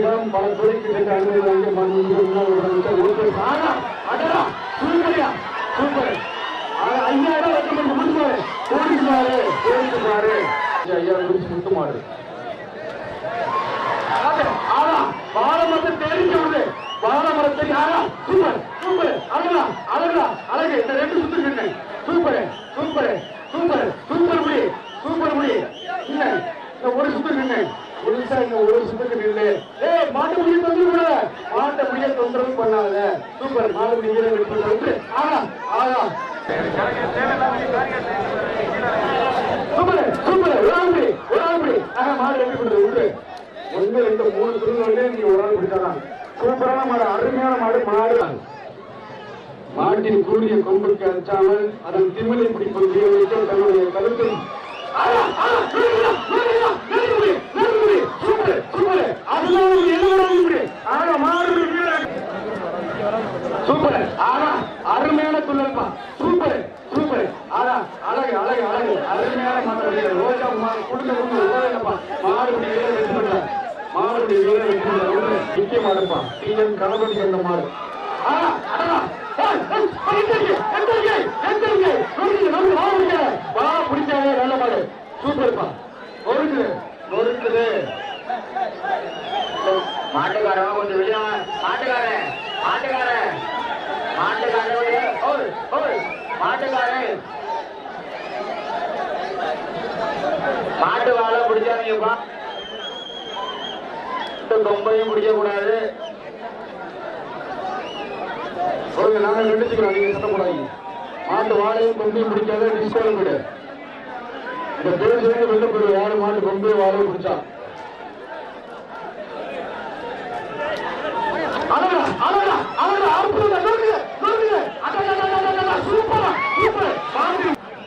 பல துறைக்கிட்ட அனுமதி வாங்கி சூப்பர் 5000 ரெக்கமெண்ட் முடிச்சுமாரு ஐயா குறிச்சு முத்துமாறு வாழமரத்தை தெரிஞ்சு விடுது வாழமரத்தை சூப்பர் சூப்பர் அழகா அழகா அழகு இந்த 2 சுத்து சூப்பர் சூப்பர் சூப்பர் சூப்பர் முடி சூப்பர் முடி இல்ல இந்த ஒரு சுத்து நின்று புதுசா இந்த ஒரு சுத்துக்கு நின்று மாட்டு முடிய தொந்தரவு கூட மாட்ட முடிய தொந்தரவு பண்ணாத சூப்பர் மாடு முடிய வந்து ஆகா சூப்பர் சூப்பர் ஒரு ஆள் மாடு எப்படி பண்றது விடு 1 2 3 திருநெல்வேலியே நீ ஒரு ஆள் பிடிச்சாதான் சூப்பரான மாடு அருமையான மாடு மாட்டின் கூடிய கொம்புக்கு அச்சாமல் அதன் திமிலை பிடிப்பது தன்னுடைய கருத்தை சூப்பர் அருமையான துள்ளப்பா சூப்பர் சூப்பர் அழகு அழகு அழகு அருமையான மாடு ரோஜா கொடுக்கப்பா மாடுபடி வீரர் வெற்றி பண்றார் மாடுபடி வீரர் வெற்றி பண்றார் முக்கிய மாடுப்பா டிஎம் கணபதி என்ற மாடு பிடிச்சாவே நல்ல மாடு சூப்பர்ப்பா நொறுக்குது மாட்டுக்காரன் கொஞ்சம் வெளியா மாட்டுக்காரன் மாட்டு வாழை பிடிச்சாங்கப்பா கொம்பையும் பிடிக்க கூடாது நாங்க கண்டிச்சுக்கிறோம் நீங்க சட்டப்படாதீங்க மாட்டு வாழையும் கொம்பையும் பிடிக்காத டிஸ்கோலும் விடு இந்த பேர் சேர்ந்து வெளில போய் யாரு மாட்டு கொம்பையும் வாழையும் பிடிச்சா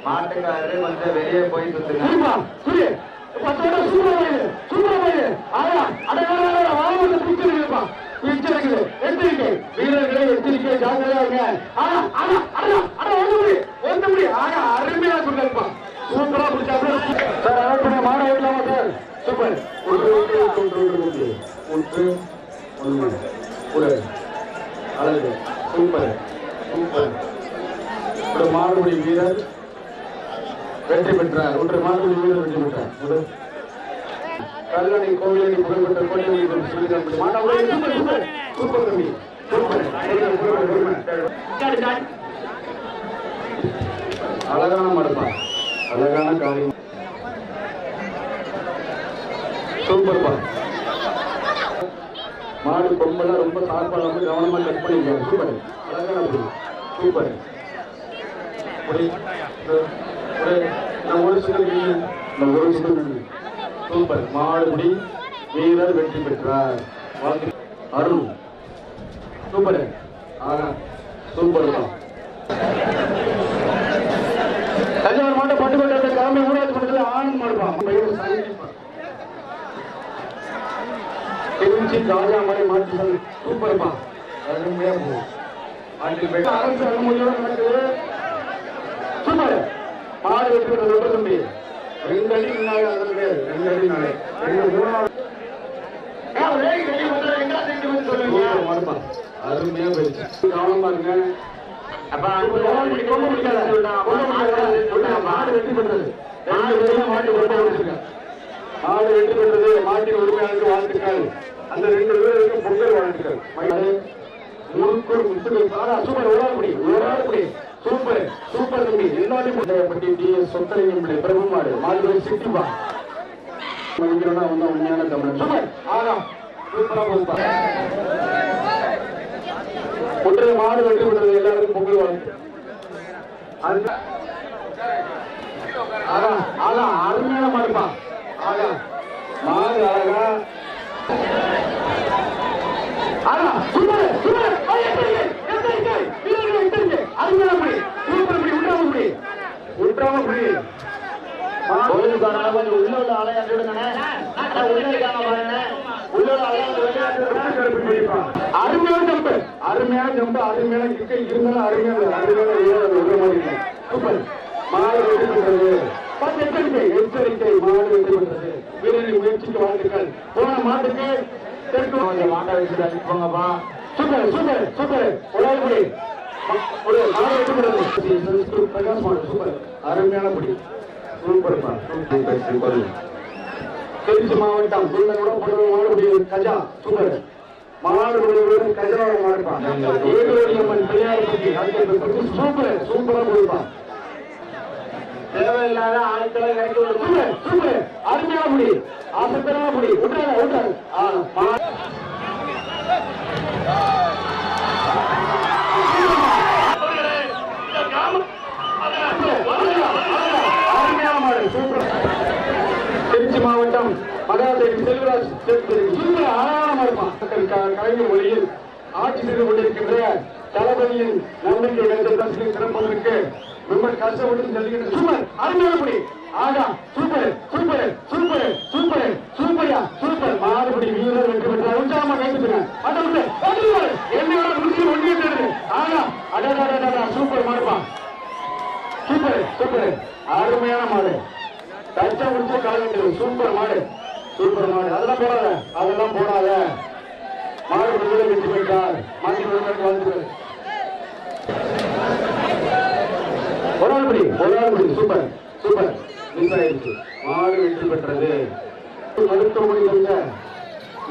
மாட்டுக்காரரு கொஞ்சம் வெளியே போய் சுத்துங்க வீரர்களை எச்சரிக்கை ஜாக்கிரதையா அருமையா சொல்லிருப்பா சூப்பரா பிடிச்சா மாட ஓட்டலாமா சார் சூப்பர் அழகு சூப்பர் சூப்பர் ஒரு மாடுபடி வீரர் வெற்றி பெற்றார் மாடுபடி வீரர் வெற்றி பெற்றார் கல்லணை கோவிலை புகழ்பெற்ற கோயில் சூப்பர் தம்பி அழகான மாடுப்பா அழகான காரியம் சூப்பர்ப்பா மாடு கொம்பெல்லாம் ரொம்ப சார்பாக கவனமா கட் பண்ணிருக்காங்க சூப்பர் அழகான சூப்பர் ஒரு சில சூப்பர் மாடுபடி வீரர் வெற்றி பெற்றார் அருண் சூப்பர் சூப்பர் தஞ்சாவூர் மாவட்ட பட்டுக்கோட்டை கிராம ஊராட்சி மன்றத்தில் ஆனந்த் மாடுப்பான் திருச்சி ராஜா மாதிரி மாட்டு சூப்பர்ப்பா அருமையா போகும் அரசு அனுமதியோட நடக்குது சூப்பர் மாடு வெற்றி பெற்ற தம்பி 2 அடி முன்னாடி அதற்கு 2 அடி நாளே 3 அருமையா போயிடுச்சு கவனமா இருங்க மாடு வெற்றி பெற்றது மாடு வெற்றி பெற்றது மாட்டின் உரிமையாளருக்கு வாழ்த்துக்கள் அந்த 2 பேருக்கு பொங்கல் வாழ்த்துக்கள் சூப்பர் ஓடாப்படி சூப்பர் சூப்பர் தம்பி எல்லாத்தையும் சொத்தரையும் பிரபு மாடு மாடு சிட்டிப்பா வந்தா உண்மையான தமிழ் சூப்பர் சூப்பரா போப்பா ஒற்றை மாடு வெற்றி பெற்றது எல்லாருக்கும் பொங்கல் வாழ்த்து அருமையான மாடுப்பா மாடு அழகா அருமையான ஜம்பு அருமையான கிட்ட இருந்தாலும் அருமையான சூப்பர் மாடு வெற்றி பெற்றது எச்சரிக்கை மாடு வெற்றி பெற்றது வீரரின் முயற்சிக்கு வாழ்த்துக்கள் போன மாட்டுக்கு கொஞ்சம் மாட்டா வச்சுட்டு அனுப்புவாங்கப்பா. Super super super. ஒரு ஆள் படி ஒரு மாடு வைக்கப்படுறது பிரகாஷ் மாடு. சூப்பர் அருமையான படி. சூப்பர்ப்பா சூப்பர் சூப்பர். திருச்சி மாவட்டம் மாடுபடி கஜா. சூப்பர் மாடுபடி கஜா மாடுப்பா. ஏகோடி அம்மன் பிள்ளையார் பற்றி சூப்பர் சூப்பரா போயிருப்பா. தேவையில்லாத ஆட்களை இறக்கி ஒரு சூப்பர் சூப்பர் அருமையான முடி. ஆசைப்படாத முடி. விட்டுறாங்க விட்டுறாங்க. அருமையான மாடு. சூப்பர். திருச்சி மாவட்டம் மகாதேவி செல்வராஜ் சூப்பர் அழகான மாடுப்பான். கலைஞர் மொழியில் ஆட்சி செய்து கொண்டிருக்கின்ற தளபதியின் நம்பிக்கை சிறப்பதற்கு ரொம்ப கஷ்டப்பட்டு செல்கின்ற சூப்பர் அருமையான முடி. ஆகா சூப்பர் சூப்பர் சூப்பர் சூப்பர் சூப்பர்யா சூப்பர். மாறுபடி வீரர் வெற்றி பெற்றார். உற்சாகமா கைவிட்டுங்க. என்னோட முடிச்சு ஒன்றிய. ஆகா அடடா சூப்பர் மாடுப்பா. சூப்பர் சூப்பர் அருமையான மாடு. தச்சா முடிச்ச கலைஞர் சூப்பர் மாடு. சூப்பர் மாடு. அதெல்லாம் போடாத அதெல்லாம் போடாத. மாறுபடி வீரர் வெற்றி பெற்றார். மாற்றி வாழ்த்துக்கள். ஒரு ஆள் படி சூப்பர் சூப்பர். மிஸ் ஆயிடுச்சு. மாடு வெற்றி பெற்றது. மருத்துவமனை சென்ற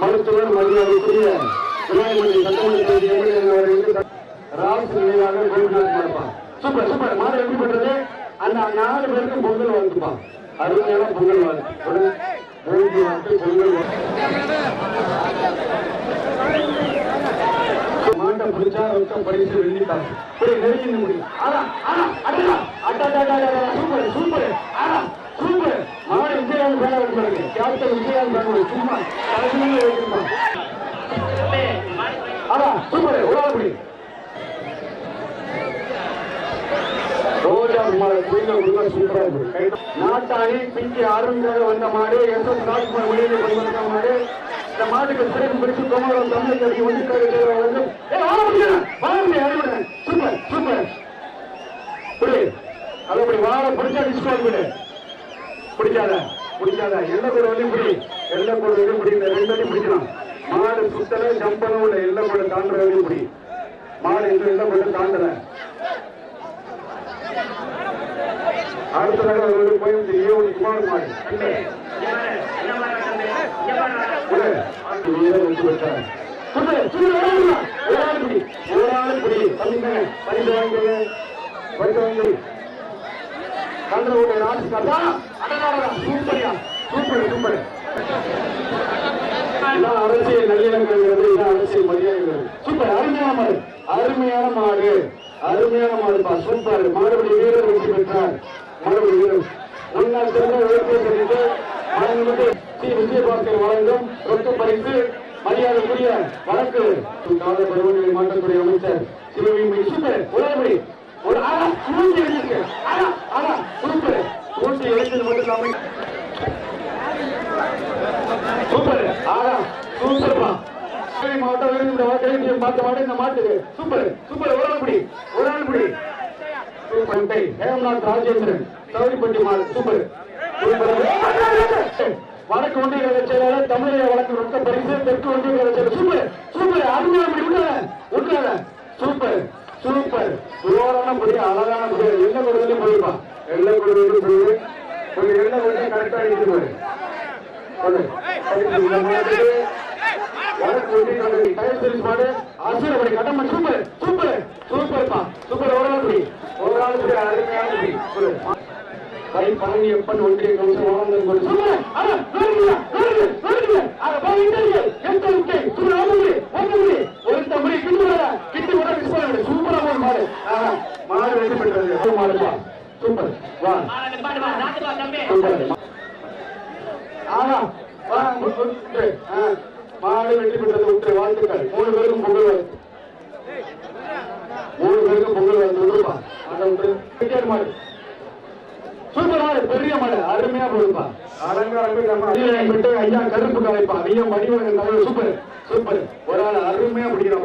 மருத்துவர் மரியாதைக்குரிய விநாயகமணி சட்டமன்ற ராசு நிலையாக கோபிநாத் மாடுப்பான். சூப்பர் சூப்பர் மாடு வெற்றி பெற்றது. அந்த 4 பேருக்கு பொங்கல் வாழ்த்துப்பான். அருமையான பொங்கல் வாழ்த்து. பொங்கல் மாட்டை பிடிச்சா ரொக்கம் பரிசு வெள்ளிக்காசு. நெருங்கி முடியும். சூப்பர் சூப்பர் சூப்பர் மாடு. விஜயாந்த் பேர வைப்பாரு. கேப்டன் விஜயாந்த் பேர சும்மா வைப்பான். சூப்பர் ஒரு ஆள் படி. ரோஜா மாடு சூப்பரா இருக்கு. நாட்டாணி பிங்கி ஆர்மியாக வந்த மாடு. எஸ்.எஸ். ராஜ்குமார் வெளியே வந்த மாடு. இந்த மாட்டுக்கு சிறப்பு பிடிச்சு கோமரம் தமிழக ஒன்றுக்காக சூப்பர் சூப்பர். அதப்படி வாழ பிடிச்சா டிஸ்கவுண்ட் விடு. பிடிக்காத பிடிக்காத எல்லை கூட வழி பிடி. எல்லை கூட வழி பிடி. இந்த 2 வழி பிடிக்கலாம். மாடு சுத்தல ஜம்பனும் இல்லை. எல்லை கூட தாண்டுற வழி பிடி. மாடு இந்த எல்லை கூட தாண்டல. அடுத்ததாக போய் குமார் மாடு அரசியல் நல்லிணங்கள் அரசியல் மரியாதைகள். சூப்பர் அருமையான மாடு அருமையான மாடு அருமையான மாடுப்பா. சூப்பர் மாடுபடி வீரர் வெற்றி பெற்றார். மாடுபடி வீரர் முன்னாள் சிறந்த விஜயபாஸ்கர் வழங்கும் ரொக்க பரிசு மரியாதைக்குரிய வழக்கு கால பருவநிலை மாற்றக்கூடிய அமைச்சர் சிவகங்கை. சூப்பர் ஒரே ஒரு சூழ்ச்சி எழுதிருக்கு. சூப்பர் சூழ்ச்சி எழுந்தது மட்டும் இல்லாம சூப்பர் சூப்பர்ப்பா. மாவட்டம் இந்த பார்த்த மாடு இந்த மாட்டுக்கு சூப்பர் சூப்பர். ஒரு ஆள் படி ஹேம்நாத் ராஜேந்திரன் சௌரிப்பட்டி மாடு. சூப்பர் வடக்கு ஒன்றிய செயலாளர் தமிழக வழக்கு ரொக்க பரிசு தெற்கு ஒன்றிய செயலாளர். சூப்பர் சூப்பர் அருமையான உட்கார சூப்பர் சூப்பர். சுவாரான படி அழகான படி. எல்லை கொடுத்து போயிருப்பான். எல்லை கொடுத்து போய் கொஞ்சம் எல்லை கொடுத்து கரெக்டா இருக்கு. வடக்கு ஒன்றிய கயல் மாடு ஆசிரியப்படி கட்டமன். சூப்பர் சூப்பர் சூப்பர்ப்பா சூப்பர். ஒரு ஆள் படி அருமையான படி. பழனியப்பன் ஒன்றிய கவுன்சில் மாடு வெற்றி பெற்றது. மாடுப்பா சூப்பர். மாடு வெற்றி பெற்றது. ஒன்று வாழ்த்துக்கள். 3 பேருக்கும் பொங்கல் வாழ்த்து. 3 பேருக்கும் பொங்கல் வாழ்த்து. விடுப்பா மாடு சூப்பர் மாடு பெரிய மாடு அருமையா போயிருப்பா. அலங்காரம் ஐயா கருப்பு கலைப்பா. ஐயா மடிவகன் தலைவர். Super super. ஒரு ஆள் அருமையா பிடிக்கிறா.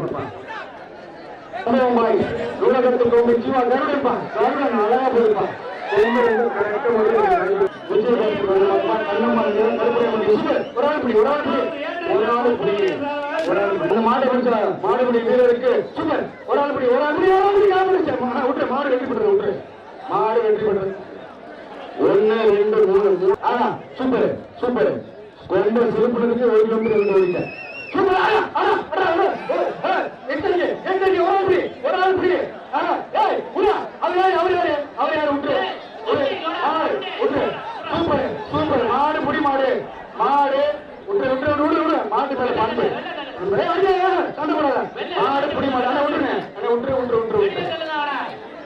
நூலகத்துக்கு ஜீவா கருடைப்பா. கருடன் அழகா போயிருப்பா. விஜயபாஸ்கர் கண்ணம்மா. ஒரு ஆள் படி ஒரு ஆள் புடி அந்த மாட்டை பிடிச்சலாம் மாடுபிடி வீரருக்கு சூப்பர் ஒரு ஆள் புடி விட்டுரு மாடு வெற்றி பெற்றது விட்டுரு மாடு வெற்றி பெற்றது 1 2 3 சூப்பர் சூப்பர் கொண்ட சிறப்புக்கு 1 கிலோமீட்டர் வந்து ஓடிட்ட சூப்பர் ஒரு ஆள் புடி அவர் யாரு விட்டுரு சூப்பர் சூப்பர் மாடு புடி மாடு மாடு விட்டு மாட்டு மேல பண்பு சண்டை போடாத மாடு புடி மாடு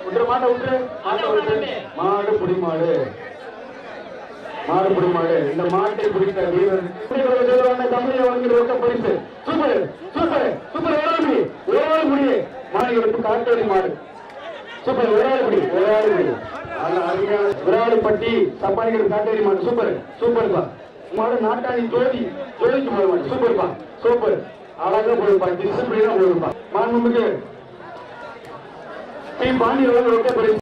விட்டுரு மாட்டை விட்டுரு மாடு புடி மாடு இந்த மாட்டை பிடித்த வீரர் தமிழை வழங்கிய ரொக்க பரிசு சூப்பர் சூப்பர் சூப்பர் ஒரு ஆள் முடி மாடுகளுக்கு காட்டேரி மாடு சூப்பர் ஒரு ஆள் முடி விராலிப்பட்டி சப்பானிகள் காட்டேரி மாடு சூப்பர் சூப்பர்ப்பா மாடு நாட்டாணி ஜோதிக்கு போய் மாடு சூப்பர்ப்பா சூப்பர் அழகா போயிருப்பா டிசிப்ளினா போயிருப்பா மாண்புமிகு பாண்டியர்கள் ரொக்க பரிசு